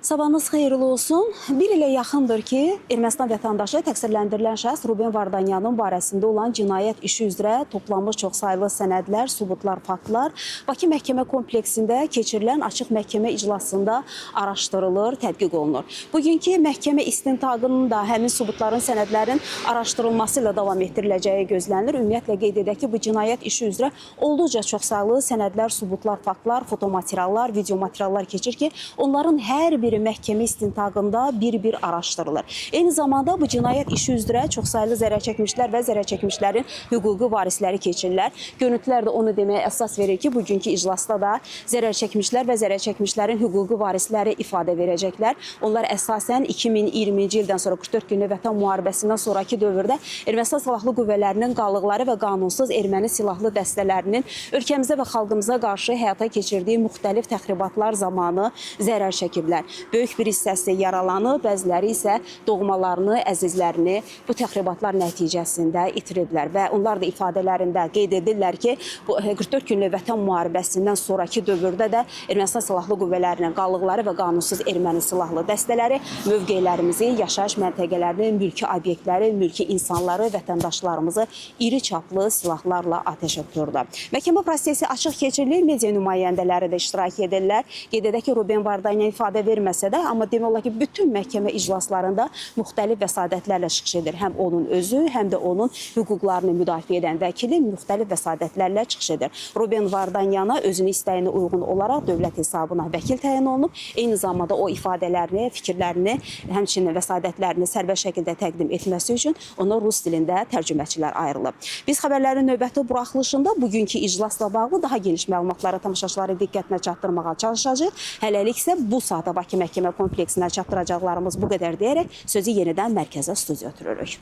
Sabahınız xeyirli olsun. Bir ilə yaxındır ki, Ermənistan vətəndaşı təqsirləndirilən şəxs Ruben Vardanyanın barəsində olan cinayət işi üzrə toplanmış çoxsaylı sənədlər, sübutlar, faktlar Bakı məhkəmə kompleksində keçirilən açıq məhkəmə iclasında araşdırılır, tədqiq olunur. Bugünkü məhkəmə istintaqının da həmin sübutların, sənədlərin araşdırılması ilə davam etdiriləcəyi gözlənilir. Ümumiyyətlə qeyd edək ki, bu cinayət işi üzrə olduqca çoxsaylı sənədlər, sübutlar, faktlar, fotomateriallar, videomateriallar keçir ki, onların hər biri məhkəmə istintaqında bir-bir araşdırılır. Eyni zamanda bu cinayət işi üzrə çoxsaylı zərərçəkmişlər və zərərçəkmişlərin hüquqi varisləri keçirlər. Görüntülər də onu deməyə əsas verir ki, bugünkü iclasda da zərərçəkmişlər və zərərçəkmişlərin hüquqi varisləri ifadə verəcəklər. Onlar əsasən 2020-ci ildən sonra 44 günlük Vətən müharibəsindən sonraki dövrdə Ermənistan silahlı qüvvələrinin qalıqları və qanunsuz erməni silahlı dəstələrinin ölkəmizə və xalqımıza qarşı həyata keçirdiyi müxtəlif təxribatlar zamanı zərər çəkiblər. Böyük bir hissəsi yaralanıb, bəziləri isə doğmalarını, əzizlərini bu təxribatlar nəticəsində itiriblər və onlar da ifadələrində qeyd edirlər ki, bu 44 günlük Vətən müharibəsindən sonraki dövrdə də Ermənistan silahlı qüvvələrinin qalıqları və qanunsuz erməni silahlı dəstələri mövqelərimizi, yaşayış məntəqələrini, mülki obyektləri, mülki insanları, vətəndaşlarımızı iri çaplı silahlarla ateşə tuturdu. Məhkəmə prosesi açıq keçirilir, media nümayəndələri də iştirak edirlər. Qeyd edək ki, Ruben Vardanyan ifadə verməsə də, amma demək olar ki, bütün məhkəmə iclaslarında müxtəlif vəsadətlərlə çıxış edir. Həm onun özü, həm də onun hüquqlarını müdafiə edən vəkili müxtəlif vəsadətlərlə çıxış edir. Ruben Vardanyana özünün istəyinə uyğun olaraq dövlət hesabına vəkil təyin olunub. Eyni zamanda o ifadələrini, fikirlərini, həmçinin vəsadətlərini sərbəst şəkildə təqdim etməsi üçün ona rus dilində tərcüməçilər ayrılıb. Biz xəbərlərin növbəti buraxılışında bugünkü iclasla bağlı daha geniş məlumatları tamaşaçıların diqqətinə çatdırmağa çalışacağıq. Hələlik isə bu saata Bakı məhkəmə kompleksinə çatdıracaqlarımız bu qədər deyərək sözü yenidən mərkəzə studiya ötürürük.